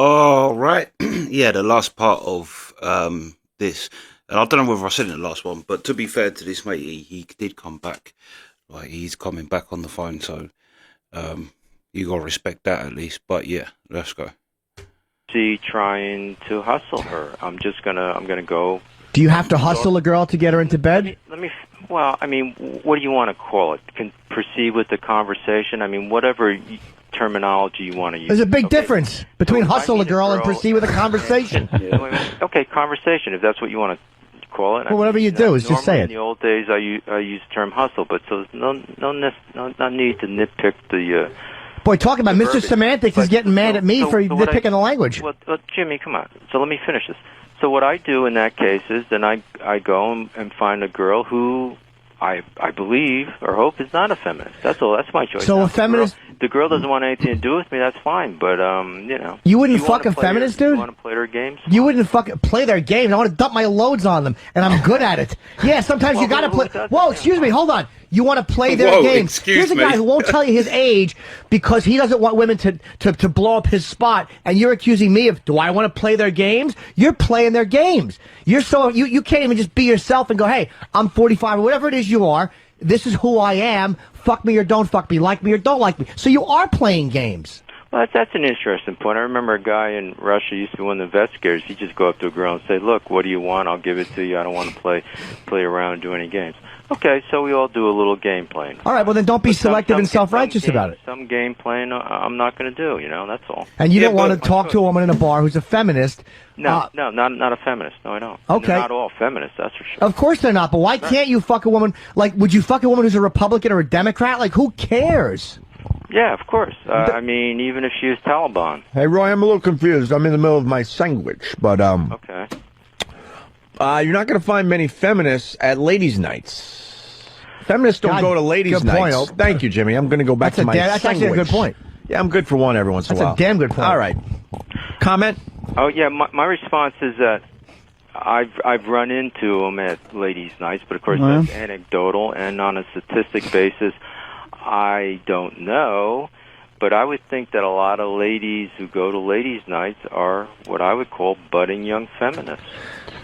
Oh, right. Yeah, the last part of this, and I don't know whether I said it in the last one, but to be fair to this mate, he did come back. Like, he's coming back on the phone, so you gotta respect that at least. But yeah, let's go. See, trying to hustle her. I'm gonna go. Do you have to hustle a girl to get her into bed? Well, I mean, what do you want to call it? Can proceed with the conversation. I mean, whatever terminology you want to use. There's a big difference between hustle a girl and proceed with a conversation. Okay, conversation, if that's what you want to call it. Well, whatever you do, is just say it. In the old days, I use the term hustle, but so no need to nitpick the. Boy, talking about Mr. Semantics is getting mad at me for nitpicking the language. Well, Jimmy, come on. So let me finish this. So what I do in that case is then I go and find a girl who I believe or hope is not a feminist. That's all. That's my choice. So a feminist. The girl doesn't want anything to do with me. That's fine. But you wouldn't fuck a feminist, dude. You want to play their games? You wouldn't play their games. I want to dump my loads on them, and I'm good at it. Yeah, sometimes you got to play. Whoa, excuse me. Hold on. You want to play their games. Here's a guy who won't tell you his age because he doesn't want women to blow up his spot, and you're accusing me of, do I want to play their games? You're playing their games. You can't even just be yourself and go, hey, I'm 45 or whatever it is you are. This is who I am. Fuck me or don't fuck me. Like me or don't like me. So you are playing games. Well, that's an interesting point. I remember a guy in Russia used to be one of the investigators. He'd just go up to a girl and say, look, what do you want? I'll give it to you. I don't want to play around and do any games. Okay, so we all do a little game playing. All right, well then don't be selective and self-righteous about it. Some game playing I'm not going to do, that's all. And you don't want to talk to a woman in a bar who's a feminist. No, not a feminist. No, I don't. Okay. They're not all feminists, that's for sure. Of course they're not, but why can't you fuck a woman, would you fuck a woman who's a Republican or a Democrat? Who cares? Yeah, of course. I mean, even if she was Taliban. Hey, Roy, I'm a little confused. I'm in the middle of my sandwich, but, Okay. You're not going to find many feminists at ladies' nights. Feminists don't go to ladies' nights. Thank you, Jimmy. I'm going to go back to my sandwich. That's actually a good point. Yeah, I'm good for one every once in a while. That's a damn good point. All right. Comment? Oh, yeah, my response is that I've run into them at ladies' nights, but of course that's anecdotal, and on a statistic basis, I don't know. But I would think that a lot of ladies who go to ladies' nights are what I would call budding young feminists.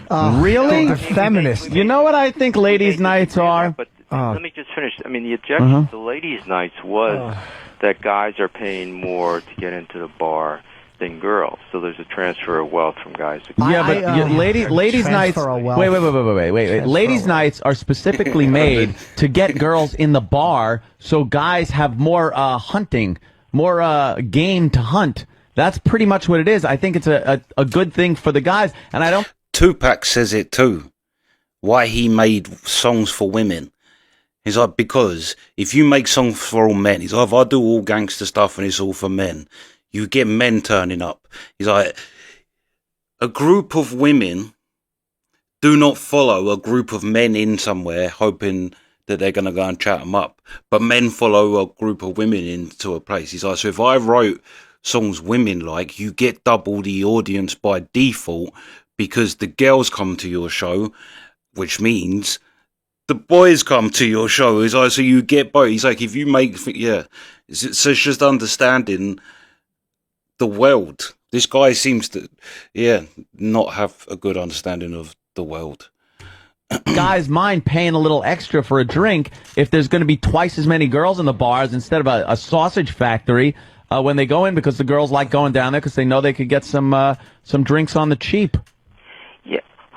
Really? Feminists. You know what I think ladies' nights are? But let me just finish. I mean, the objection to ladies' nights was that guys are paying more to get into the bar than girls. So there's a transfer of wealth from guys to girls. Yeah, but ladies' nights. Wait. Ladies' nights are specifically made to get girls in the bar, so guys have more hunting, more game to hunt. That's pretty much what it is. I think it's a good thing for the guys, and I don't. Tupac says it too. Why he made songs for women. He's like, because if you make songs for all men, he's like, if I do all gangster stuff and it's all for men, you get men turning up. He's like, a group of women do not follow a group of men in somewhere hoping that they're going to go and chat them up. But men follow a group of women into a place. He's like, so if I wrote songs women like, you get double the audience by default because the girls come to your show, which means the boys come to your show. He's like, so you get both. He's like, if you make, so it's just understanding the world. This guy seems to, not have a good understanding of the world. Guys mind paying a little extra for a drink if there's going to be twice as many girls in the bars instead of a sausage factory when they go in, because the girls like going down there because they know they could get some drinks on the cheap.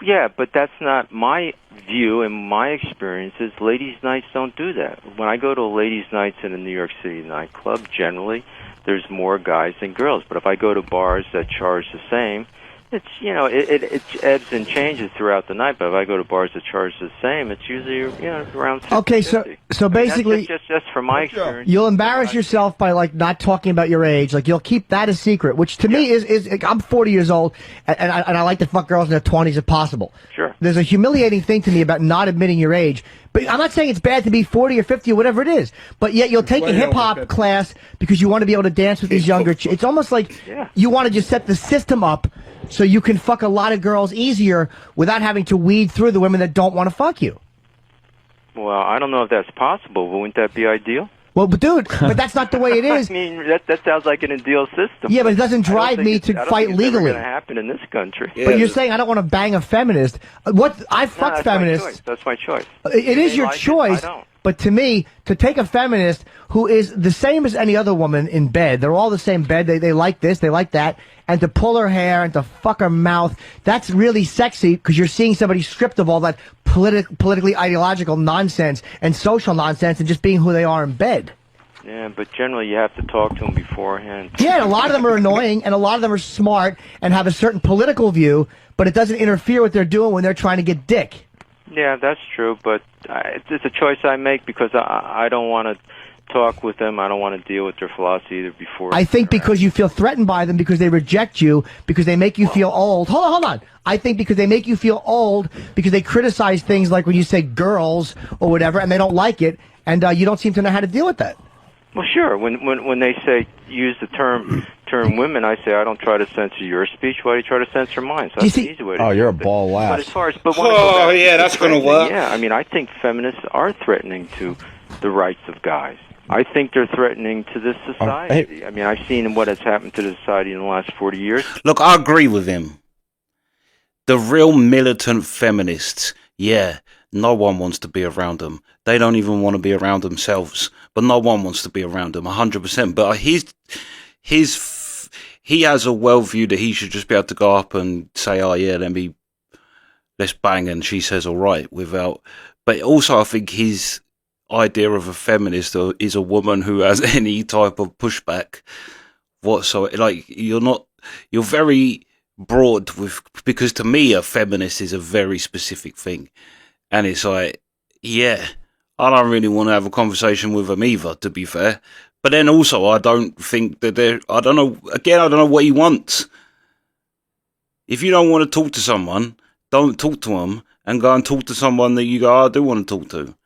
Yeah, but that's not my view and my experience is ladies' nights don't do that. When I go to ladies' nights in a New York City nightclub, generally there's more guys than girls. But if I go to bars that charge the same, it's, it ebbs and changes throughout the night. But if I go to bars that charge the same, it's usually, around 50. Okay, so basically, that's just from my experience. You'll embarrass yourself by not talking about your age. You'll keep that a secret, which to me is I'm 40 years old, and I like to fuck girls in their 20s if possible. Sure. There's a humiliating thing to me about not admitting your age. But I'm not saying it's bad to be 40 or 50 or whatever it is. But yet you'll take a hip-hop class because you want to be able to dance with these younger It's almost like you want to just set the system up so you can fuck a lot of girls easier without having to weed through the women that don't want to fuck you. Well, I don't know if that's possible, but wouldn't that be ideal? Well, but dude, but that's not the way it is. I mean, that sounds like an ideal system. Yeah, but it doesn't drive me to fight legally. It's going to happen in this country. Yeah. But you're saying I don't want to bang a feminist. I fuck feminists. That's my choice. It is your choice. I don't. But to me, to take a feminist who is the same as any other woman in bed, they're all the same bed, they like this, they like that, and to pull her hair and to fuck her mouth, that's really sexy because you're seeing somebody stripped of all that politically ideological nonsense and social nonsense and just being who they are in bed. Yeah, but generally you have to talk to them beforehand. Yeah, a lot of them are annoying, and a lot of them are smart and have a certain political view, but it doesn't interfere with what they're doing when they're trying to get dick. Yeah, that's true, but it's a choice I make because I don't want to talk with them. I don't want to deal with their philosophy either before. I think because you feel threatened by them, because they reject you, because they make you feel old. Hold on. I think because they make you feel old, because they criticize things like when you say girls or whatever, and they don't like it, and you don't seem to know how to deal with that. Well, sure. When they say use the term women, I say I don't try to censor your speech. Why do you try to censor mine? So that's an easy way to you're a ball laugh. But as far as that's going to work. Yeah, I mean, I think feminists are threatening to the rights of guys. I think they're threatening to this society. I mean, I've seen what has happened to the society in the last 40 years. Look, I agree with him. The real militant feminists, no one wants to be around them. They don't even want to be around themselves, but no one wants to be around them 100%. But he has a worldview that he should just be able to go up and say, oh yeah, let's bang, and she says all right without. But also I think his idea of a feminist is a woman who has any type of pushback whatsoever. Like you're very broad because to me a feminist is a very specific thing. And it's like, yeah, I don't really want to have a conversation with him either, to be fair. But then also, I don't think that I don't know what he wants. If you don't want to talk to someone, don't talk to them and go and talk to someone that you go, I do want to talk to.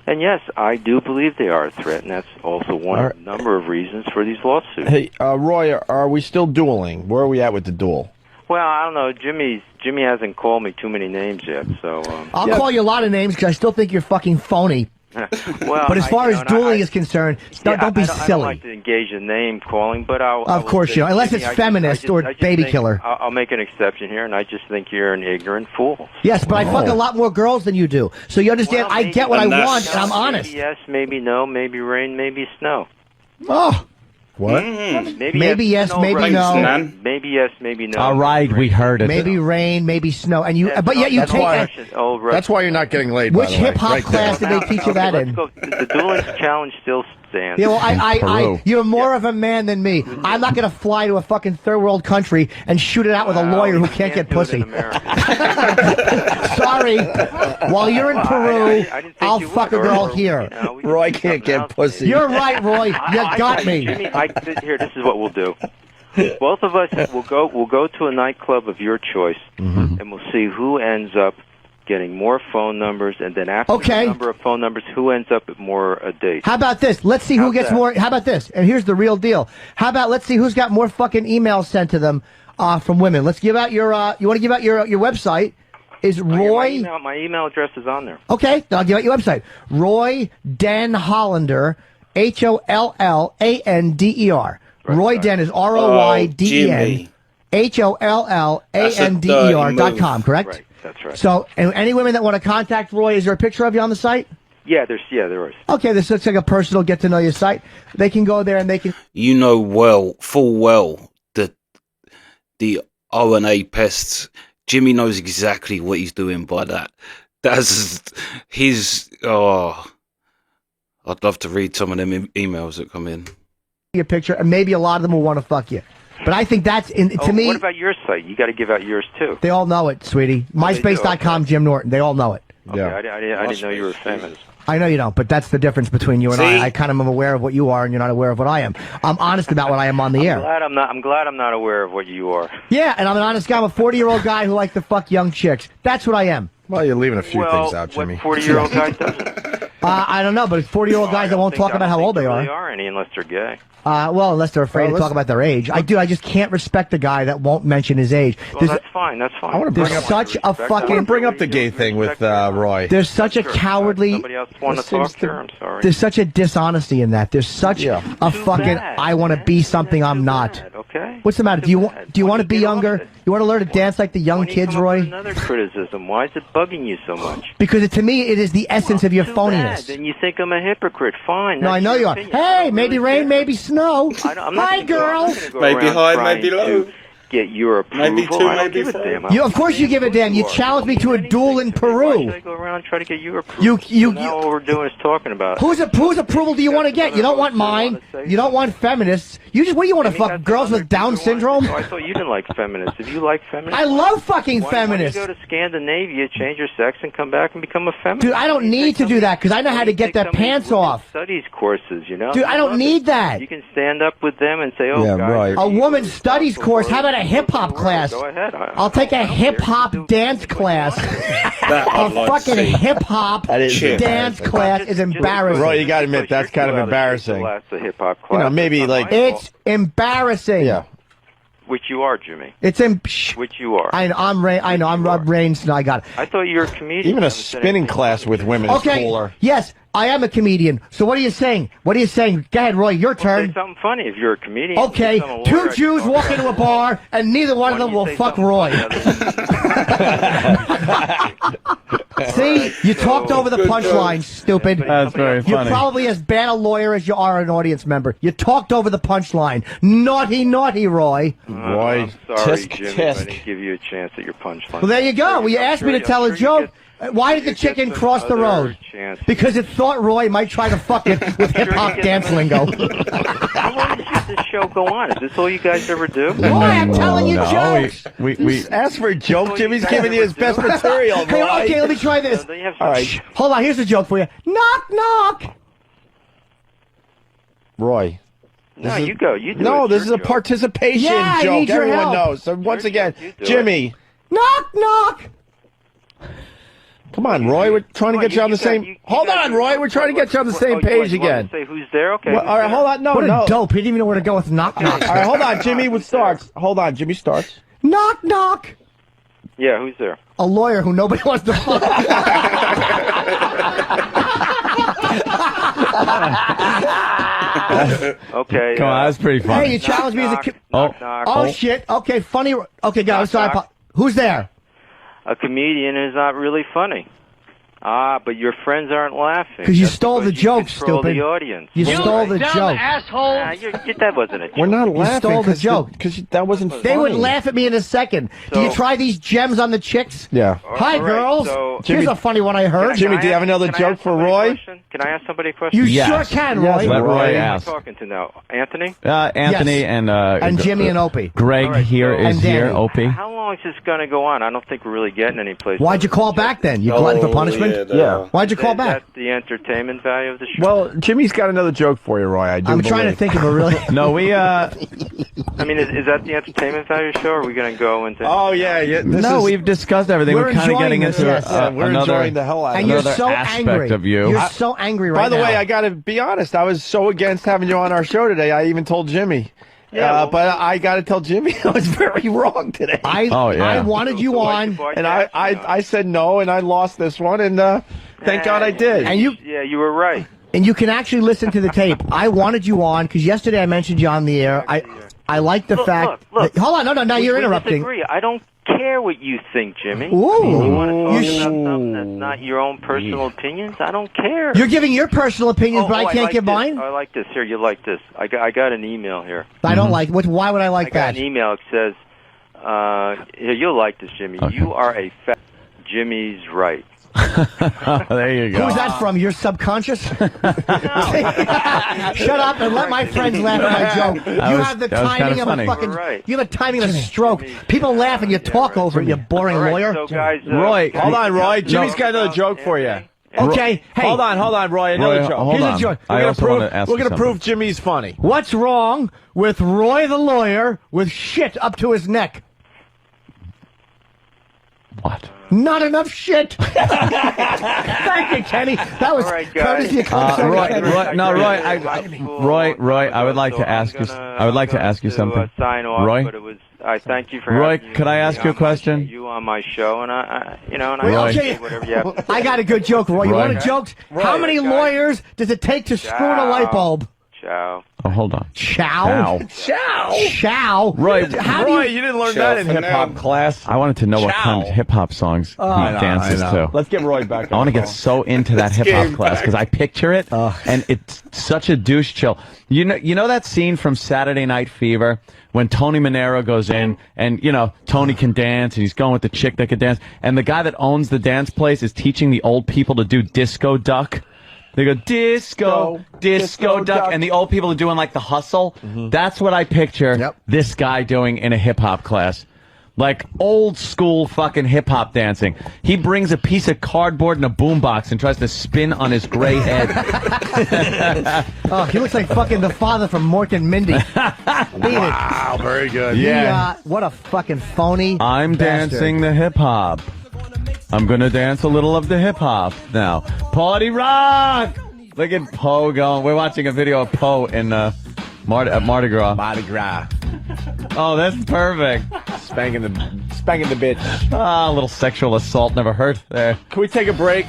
And yes, I do believe they are a threat, and that's also one of a number of reasons for these lawsuits. Hey, Roy, are we still dueling? Where are we at with the duel? Well, I don't know. Jimmy hasn't called me too many names yet, so... I'll call you a lot of names because I still think you're fucking phony. Well, but as far as dueling is concerned, don't be silly. I don't like to engage in name calling, but Of course you don't, unless it's feminist or baby killer. I'll make an exception here, and I just think you're an ignorant fool. Yes, but I fuck a lot more girls than you do. So you understand, I get what I want, and I'm honest. Maybe yes, maybe no, maybe rain, maybe snow. Oh. What? Maybe yes, maybe no. Maybe yes, maybe no. All right, we heard it. Maybe rain, maybe snow, and but yet you take that. That's why you're not getting laid. Which hip hop class did they teach you that in? The dueling challenge still stands. Yeah, well, you're more of a man than me. I'm not going to fly to a fucking third world country and shoot it out with a lawyer who can't get pussy. Sorry. While you're in Peru, I'll fuck a girl here. Roy can't get pussy. You're right, Roy. You got me. Here, this is what we'll do. Both of us will go to a nightclub of your choice, and we'll see who ends up getting more phone numbers, and then after the number of phone numbers, who ends up at more dates. How about this? Let's see who gets more. How about this? And here's the real deal. How about let's see who's got more fucking emails sent to them from women. Let's give out your. You want to give out your website? Is Roy? My email address is on there. Okay, then I'll give out your website. Roy Den Hollander, HOLLANDER. Roy Den is ROYDEN, HOLLANDER.com. Correct? Right. That's right. So, and any women that want to contact Roy, is there a picture of you on the site? Yeah, there is. Okay, this looks like a personal get to know you site. They can go there and they can. You know full well that the O&A pests. Jimmy knows exactly what he's doing by that. That's his. Oh, I'd love to read some of them emails that come in. Your picture, and maybe a lot of them will want to fuck you. But I think that's, to me... What about your site? You got to give out yours, too. They all know it, sweetie. MySpace.com, Jim Norton. They all know it. Okay, yeah. I didn't know you were famous. I know you don't, but that's the difference between you and I. I kind of am aware of what you are, and you're not aware of what I am. I'm honest about what I am on the air. I'm glad I'm not aware of what you are. Yeah, and I'm an honest guy. I'm a 40-year-old guy who likes to fuck young chicks. That's what I am. Well, you're leaving a few things out, Jimmy. What 40-year-old guy doesn't? I don't know, but 40-year-old guys that won't talk about how old they are. They are any unless they're gay. Well, unless they're afraid to talk about their age. I just can't respect a guy that won't mention his age. Well, that's fine. That's fine. I want to bring up such a fucking. I want to bring up the gay thing with Roy. There's such a cowardly. Somebody else want to talk to her? I'm sorry. There's such a dishonesty in that. There's such a fucking. I want to be something I'm not. Okay. What's the matter? Do you want to be younger? You want to learn to dance like the young kids, Roy? Another criticism. Why is it bugging you so much? Because to me, it is the essence of your phoniness. Then you think I'm a hypocrite. Fine. No, I know you are. Hey, maybe rain, maybe snow. Hi, girl. Maybe high, maybe low. Get your approval. Maybe two, maybe four. Of course you give a damn. You challenged me to a duel in Peru. Why should I go around and try to get your approval? Now all we're doing is talking about. Whose approval do you want to get? You don't want mine. You don't want feminists. What do you want to fuck girls with Down syndrome? I thought you didn't like feminists. If you like feminists, I love fucking feminists. Why don't you go to Scandinavia, change your sex, and come back and become a feminist? Dude, I don't need to do that because I know how to get their pants off. Studies courses, you know. Dude, I don't need that. You can stand up with them and say, "Oh, yeah, guys, right. A woman's studies course. How about a hip hop class? Go ahead. I'll take a hip hop dance class. A fucking hip hop dance class is embarrassing. Roy, you got to admit that's kind of embarrassing. Hip hop class. You know, maybe like it's embarrassing. Yeah. Which you are, Jimmy. Which you are. I'm Ray. I know. I'm Rob Rains. I got it. I thought you were a comedian. Even a spinning class with women is cooler. Yes, I am a comedian. So what are you saying? What are you saying? Go ahead, Roy. Your turn. Say something funny if you're a comedian. Okay. Two Jews walk into a bar, and neither one of them will fuck Roy. See, you talked over the punchline, stupid. That's very funny. You're probably as bad a lawyer as you are an audience member. You talked over the punchline. Naughty, naughty, Roy. Roy, I'm sorry, tisk, Jimmy, tisk. I didn't give you a chance at your punchline. Well, there you go. Well, you asked me to tell a joke. Why did the chicken cross the road? Because it thought Roy might try to fuck it with hip-hop dance lingo. How long does this show go on? Is this all you guys ever do? Roy, I'm telling you jokes. We asked for a joke. Jimmy's giving you his best material, Hey, Roy. okay, let me try this. All right. Hold on, here's a joke for you. Knock, knock. Roy. No, you go. You do No, it. this is a Your joke. participation Yeah, I joke. need your Everyone help. knows. So once again, You do Jimmy. Knock, knock. Come on, Roy. We're trying to get you on the same. Hold on, Roy. We're trying to get you on the same page again. Say who's there? Okay. Well, all right, hold on. No, What a no. dope. He didn't even know where to go with knock, knock. All right, hold on. Jimmy starts. Hold on. Jimmy starts. Knock, knock. Yeah, who's there? A lawyer who nobody wants to fuck. Okay. Come on, that's pretty funny. Hey, you challenged me as a kid. Knock. Oh, shit. Okay, funny. Okay, guys, sorry. Knock. Who's there? A comedian is not really funny. But your friends aren't laughing. Because you That's stole the because joke, you control stupid. the audience. You stole the joke. That wasn't a joke. We're not laughing. stole the joke. Because that wasn't funny. They would laugh at me in a second. Do you So- try these gems on the chicks? Yeah. Hi, All right, girls. so- Here's a funny one I heard. Jimmy, do you have another joke for Roy? Can I ask somebody a question? You Yes. sure can, Yes, Roy. Let Roy Who am I ask. talking to now? Anthony? Anthony Yes. and Jimmy and Opie. Greg All right, here so- is And here. Danny. Opie. How long is this going to go on? I don't think we're really getting any place. Why'd you call back then? You glutton for punishment? Yeah. Why'd you call Is back? that the entertainment value of the show? Well, Jimmy's got another joke for you, Roy. I'm trying to think of a really. No, we I mean, is that the entertainment value of the show, or are we going to go into... Oh, yeah. we've discussed everything. We're We're kind of enjoying getting this, into yes. We're another. enjoying the hell out of And it. you're Another so aspect angry. of you. You're so angry right now. By the way, I got to be honest. I was so against having you on our show today. I even told Jimmy. Yeah, but I got to tell Jimmy I was very wrong today. I wanted you on. And I said no, and I lost this one, and thank God I did. And you were right. And you can actually listen to the tape. I wanted you on because yesterday I mentioned you on the air. I like the fact. Look. Hold on, no, you're interrupting. Disagree. I don't care what you think, Jimmy. Ooh. You want to talk about something that's not your own personal opinions? I don't care. You're giving your personal opinions, but I can't give mine. I like this. Here, you like this. I got an email here. I don't like. Why would I like I got that? an email. It says, here, you'll like this, Jimmy. Okay. You are a fat. Jimmy's right. There you go. Who's that from? Your subconscious? Shut up and let my friends laugh at my joke. You have the timing of a fucking. Right. You have a timing of a stroke. People laugh and you talk over it. You boring All right, lawyer. so guys, Roy, Hold on, Roy. Jimmy's got another joke for you. Okay, hey. Hold on, Roy. Another Roy, joke. hold Here's on. a joke. I also want to ask We're you going to something. prove Jimmy's funny. What's wrong with Roy the lawyer with shit up to his neck? What? Not enough shit. Thank you, Kenny. That was courtesy of Roy, I would like to ask you. I would like to ask you something. Sign off, Roy, but it was. I thank you for Roy. having Could I ask you a question? You on my show, and I Roy. whatever you have to say. I got a good joke, Roy. You want a joke? How many lawyers does it take to screw in a light bulb? Ciao. Oh, hold on. Chow? Roy, you didn't learn that in hip-hop class. I wanted to know what kind of hip-hop songs he dances to. Let's get Roy back. I want to get so into that hip-hop class because I picture it, and it's such a douche chill. You know that scene from Saturday Night Fever when Tony Manero goes in, and, Tony can dance, and he's going with the chick that can dance, and the guy that owns the dance place is teaching the old people to do disco duck. They go, disco duck. And the old people are doing like the hustle. That's what I picture this guy doing in a hip-hop class. Like old school fucking hip-hop dancing. He brings a piece of cardboard and a boombox and tries to spin on his gray head. Oh, he looks like fucking the father from Mork and Mindy. Wow, very good. Yeah. What a fucking phony I'm bastard. dancing the hip-hop. I'm gonna dance a little of the hip-hop now. Party rock! Look at Poe going. We're watching a video of Poe in Mardi Gras. Mardi Gras. Oh, that's perfect. Spanking the bitch. Ah, a little sexual assault never hurt there. Can we take a break?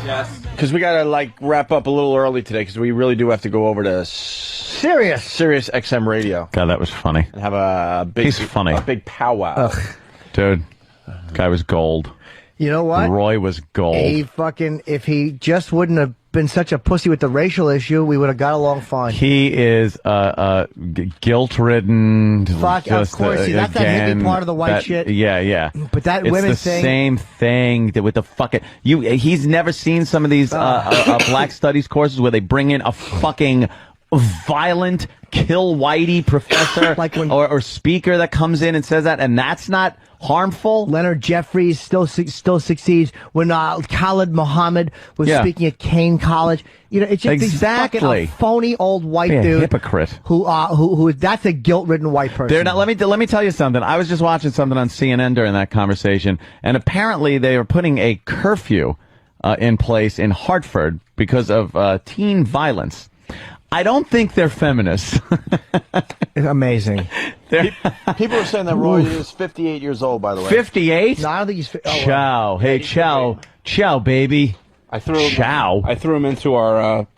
Yes. Because we gotta wrap up a little early today because we really do have to go over to Sirius XM Radio. God, that was funny. And have a big. He's funny. A big powwow. Dude, guy was gold. You know what? Roy was gold. If he just wouldn't have been such a pussy with the racial issue, we would have got along fine. He is guilt-ridden. Fuck, of course. See, that's that hippie part of the white shit. Yeah. But that it's women the thing. Same thing with the fucking. He's never seen some of these black studies courses where they bring in a fucking violent kill whitey professor like when, or speaker that comes in and says that, and that's not harmful. Leonard Jeffries still succeeds when Khalid Muhammad was speaking at Kane College. It's just exactly a phony old white dude, hypocrite who that's a guilt-ridden white person. Let me tell you something. I was just watching something on CNN during that conversation, and apparently they were putting a curfew in place in Hartford because of teen violence. I don't think they're feminists. Amazing. People are saying that Roy is 58 years old, by the way. 58? No, I don't think he's... Ciao. Hey, ciao. Ciao, baby. I threw him into our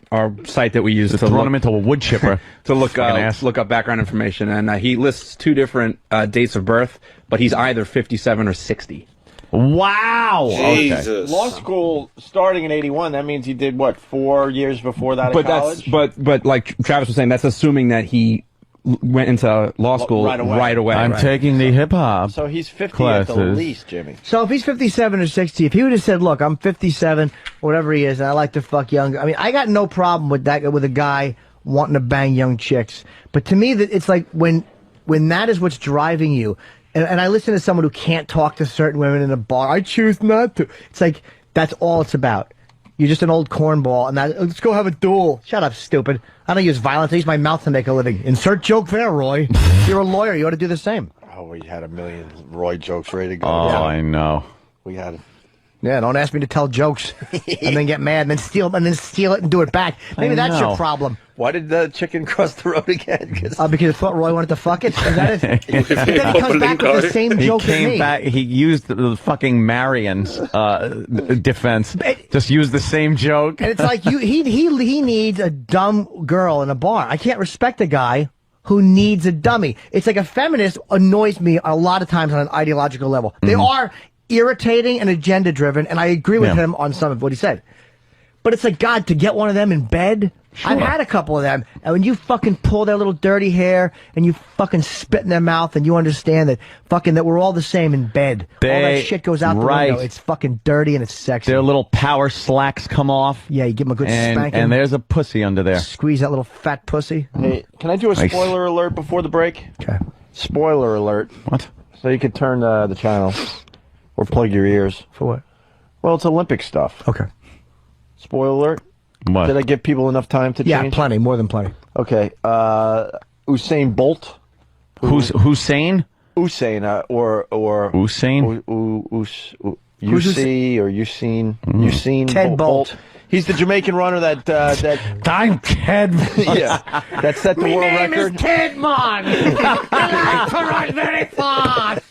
site that we use to throw him into a wood chipper to look up background information, and he lists two different dates of birth, but he's either 57 or 60. Wow. Jesus. Okay. Law school starting in 81. That means he did what, 4 years before that at college? But like Travis was saying, that's assuming that he went into law school right away. I'm taking the hip hop. So he's 50 classes. at the least, Jimmy. So if he's 57 or 60, if he would have said, "Look, I'm 57, whatever he is, and I like to fuck young," I mean, I got no problem with that with a guy wanting to bang young chicks. But to me, that it's like when that is what's driving you. And I listen to someone who can't talk to certain women in a bar. I choose not to. It's like, that's all it's about. You're just an old cornball, and let's go have a duel. Shut up, stupid. I don't use violence. I use my mouth to make a living. Insert joke there, Roy. You're a lawyer. You ought to do the same. Oh, we had a million Roy jokes ready to go. Oh, yeah. I know. We had... Yeah, don't ask me to tell jokes and then get mad and then steal it and do it back. Maybe that's your problem. Why did the chicken cross the road again? Because I thought Roy wanted to fuck it. Is that it? Then he comes back with the same joke as me. He used the fucking Marion's defense. Just used the same joke. And it's like he needs a dumb girl in a bar. I can't respect a guy who needs a dummy. It's like a feminist annoys me a lot of times on an ideological level. They are irritating and agenda driven, and I agree with him on some of what he said. But it's like, God, to get one of them in bed. Sure. I've had a couple of them, and when you fucking pull their little dirty hair and you fucking spit in their mouth, and you understand that we're all the same in bed. All that shit goes out the window. It's fucking dirty and it's sexy. Their little power slacks come off. Yeah, you give them a good spanking. And there's a pussy under there. Squeeze that little fat pussy. Hey, can I do a spoiler alert before the break? Okay. Spoiler alert. What? So you could turn the channel. Or plug your ears. For what? Well, it's Olympic stuff. Okay. Spoiler alert. What? Did I give people enough time to change? Yeah, plenty. More than plenty. Okay. Usain Bolt. Who's Hussein? Usain or Usain? UC or Usain Ted Bolt. He's the Jamaican runner that I'm Ted. yeah, that set the world record. My name is Ted Man. I like to run very fast.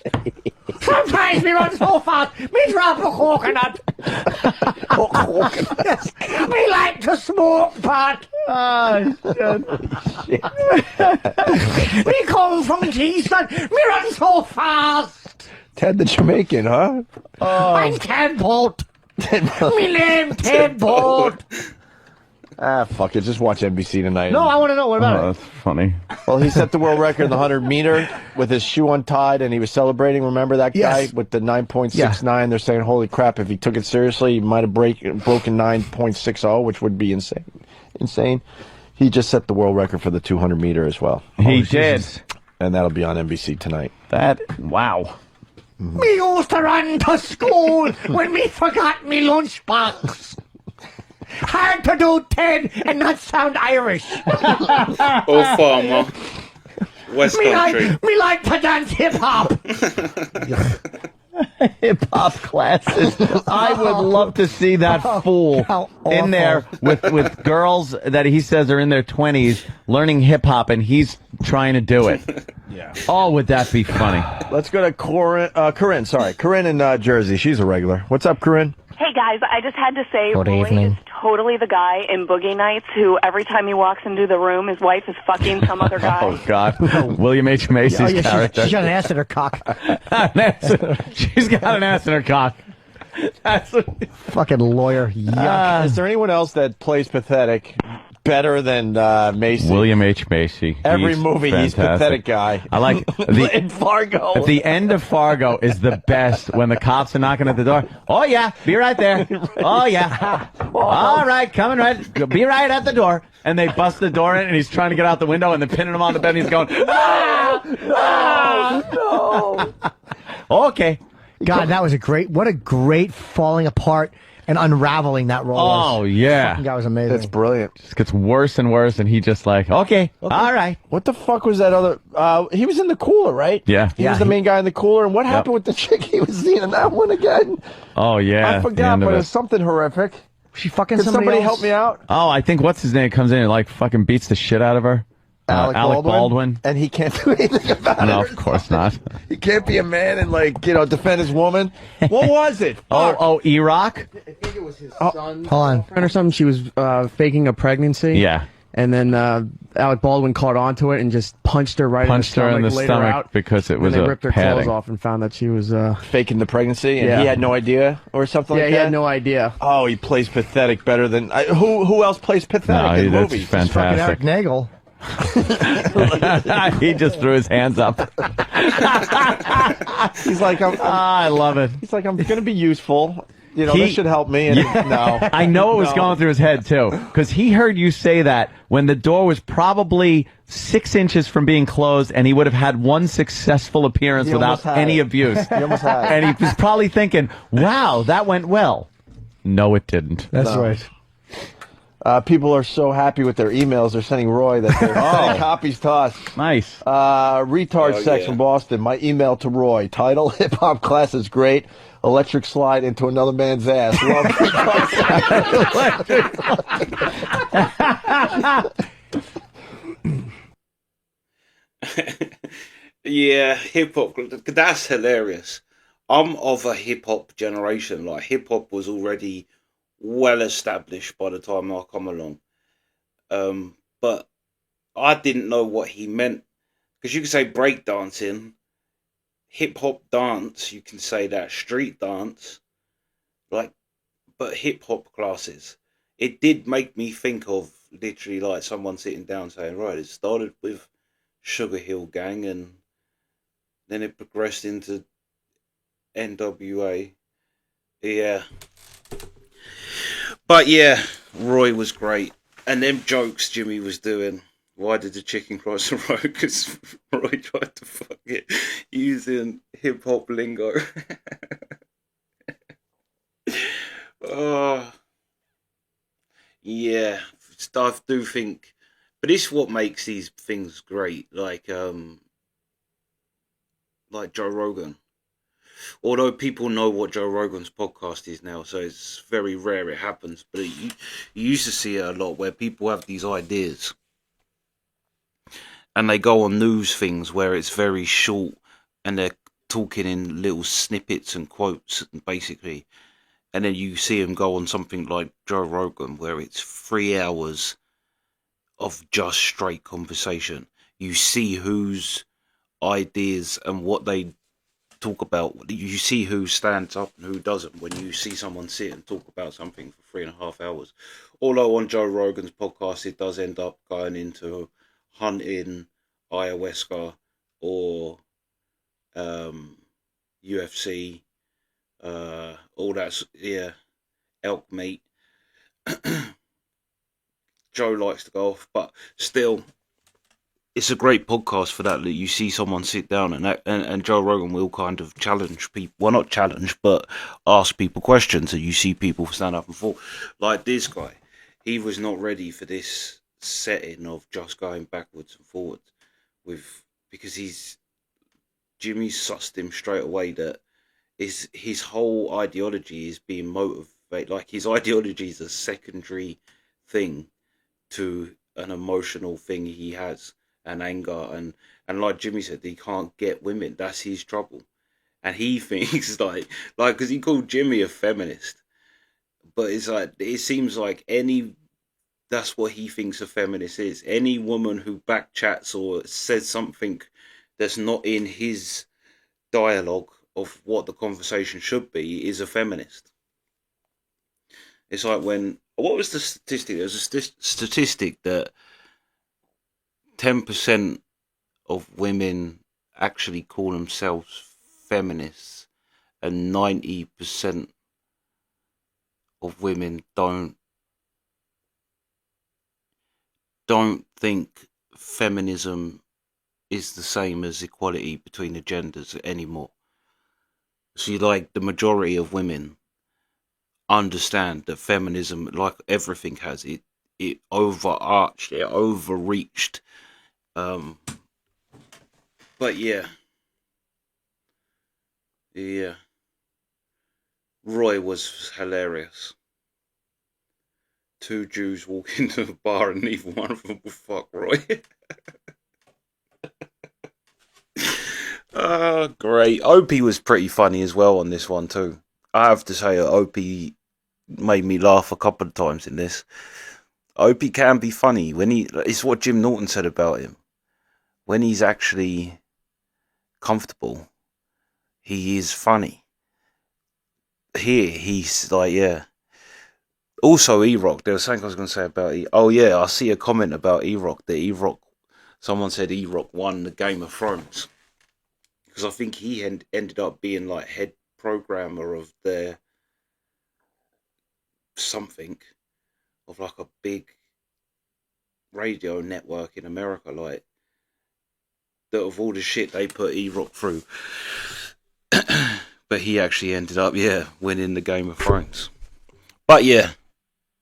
Sometimes we run so fast, we drop a coconut. Yes. We like to smoke pot. Oh, shit. We come from Kingston, we run so fast. Ted the Jamaican, huh? I'm Ted Bolt. Me name Ted Bolt. Fuck it. Just watch NBC tonight. No, I want to know. What about it? That's funny. Well, he set the world record in the 100-meter with his shoe untied, and he was celebrating. Remember that guy with the 9.69? Yeah. They're saying, holy crap, if he took it seriously, he might have broken 9.60, which would be insane. He just set the world record for the 200-meter as well. He did. And that'll be on NBC tonight. Wow. Me used to run to school when me forgot me lunchbox. Hard to do, Ted, and not sound Irish. Oh, farmer. West Country. Me like to dance hip-hop. Hip-hop classes. I would love to see that fool in there with girls that he says are in their 20s learning hip-hop, and he's trying to do it. Yeah. Oh, would that be funny? Let's go to Corinne. Corinne in Jersey. She's a regular. What's up, Corinne? Hey, guys, I just had to say, Good Roy evening. is totally the guy in Boogie Nights who every time he walks into the room, his wife is fucking some other guy. Oh, God. William H. Macy's character. She's got an ass in her cock. She's got an ass in her cock. That's fucking lawyer. Yuck. Is there anyone else that plays pathetic better than Macy? William H. Macy. Every movie, he's pathetic guy. I like in Fargo. At the end of Fargo is the best when the cops are knocking at the door. Oh, yeah, be right there. Oh, yeah. All right, coming right. Be right at the door. And they bust the door in, and he's trying to get out the window, and they're pinning him on the bed, and he's going, no. Okay. God, that was what a great falling apart and unraveling that role was. Oh, yeah. Fucking guy was amazing. That's brilliant. Just gets worse and worse, and he just like, okay, all right. What the fuck was that other... he was in the cooler, right? Yeah. He was the main guy in the cooler, and what happened with the chick he was seeing in that one again? Oh, yeah. I forgot, but it was something horrific. She fucking Can somebody help me out? Oh, I think what's his name comes in and like fucking beats the shit out of her. Alec Baldwin. And he can't do anything about it. No, of course not. He can't be a man and, like, defend his woman. What was it? E-Rock? I think it was his son's Hold on. girlfriend or something. She was faking a pregnancy. Yeah. And then Alec Baldwin caught onto it and just punched her right in the stomach. Because it was and they ripped her padding. clothes off and found that she was faking the pregnancy, and he had no idea or something like that? Yeah, he had no idea. Oh, he plays pathetic better than... who else plays pathetic in that's movies? Fucking Eric fantastic. Nagel. He just threw his hands up. He's like, I love it. He's like, I'm going to be useful. This should help me. And no. I know it was going through his head, too, because he heard you say that when the door was probably 6 inches from being closed, and he would have had one successful appearance without any abuse. He almost had it. And he was probably thinking, wow, that went well. No, it didn't. That's right. People are so happy with their emails. They're sending Roy that they're sending copies to us. Nice. Retard sex from Boston. My email to Roy. Title, hip-hop class is great. Electric slide into another man's ass. Love Yeah, hip-hop. That's hilarious. I'm of a hip-hop generation. Like, hip-hop was already well established by the time I come along. But I didn't know what he meant. Because you can say breakdancing, hip-hop dance, you can say that, street dance, but hip-hop classes. It did make me think of literally like someone sitting down saying, right, it started with Sugar Hill Gang and then it progressed into NWA. Yeah. But yeah, Roy was great. And them jokes Jimmy was doing. Why did the chicken cross the road? Because Roy tried to fuck it using hip hop lingo. Oh, yeah, I do think, but it's what makes these things great. Like Joe Rogan. although people know what Joe Rogan's podcast is now, so it's very rare it happens. But you used to see it a lot where people have these ideas and they go on news things where it's very short and they're talking in little snippets and quotes, basically. And then you see them go on something like Joe Rogan where it's 3 hours of just straight conversation. You see whose ideas and what they talk about. You see who stands up and who doesn't when you see someone sit and talk about something for 3.5 hours. Although on Joe Rogan's podcast it does end up going into hunting, ayahuasca, or UFC, all that, yeah, elk meat. Joe likes to golf, but still, it's a great podcast for that. That you see someone sit down and Joe Rogan will kind of challenge people. Well, not challenge, but ask people questions, and you see people stand up and fall. Like this guy, he was not ready for this setting of just going backwards and forwards because Jimmy sussed him straight away that his whole ideology is being motivated. Like his ideology is a secondary thing to an emotional thing he has, and anger, and like Jimmy said, he can't get women. That's his trouble, and he thinks like because he called Jimmy a feminist, but it's like it seems like that's what he thinks a feminist is. Any woman who backchats or says something that's not in his dialogue of what the conversation should be is a feminist. It's like what was the statistic? There's a statistic that 10% of women actually call themselves feminists, and 90% of women don't think feminism is the same as equality between the genders anymore. So like the majority of women understand that feminism, like everything has, it overreached. But yeah. Roy was hilarious. 2 Jews walk into a bar and neither one of them will fuck Roy. Great. Opie was pretty funny as well on this one too. I have to say, Opie made me laugh a couple of times in this. Opie can be funny it's what Jim Norton said about him. When he's actually comfortable, he is funny. Here, he's like, yeah. Also, E-Rock, there was something I was going to say about oh yeah, I see a comment about E-Rock, that someone said E-Rock won the Game of Thrones. Because I think he ended up being like head programmer of their something, of like a big radio network in America, like, that of all the shit they put E-Rock through. But he actually ended up, winning the Game of Thrones. But yeah,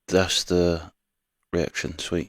that's the reaction. Sweet.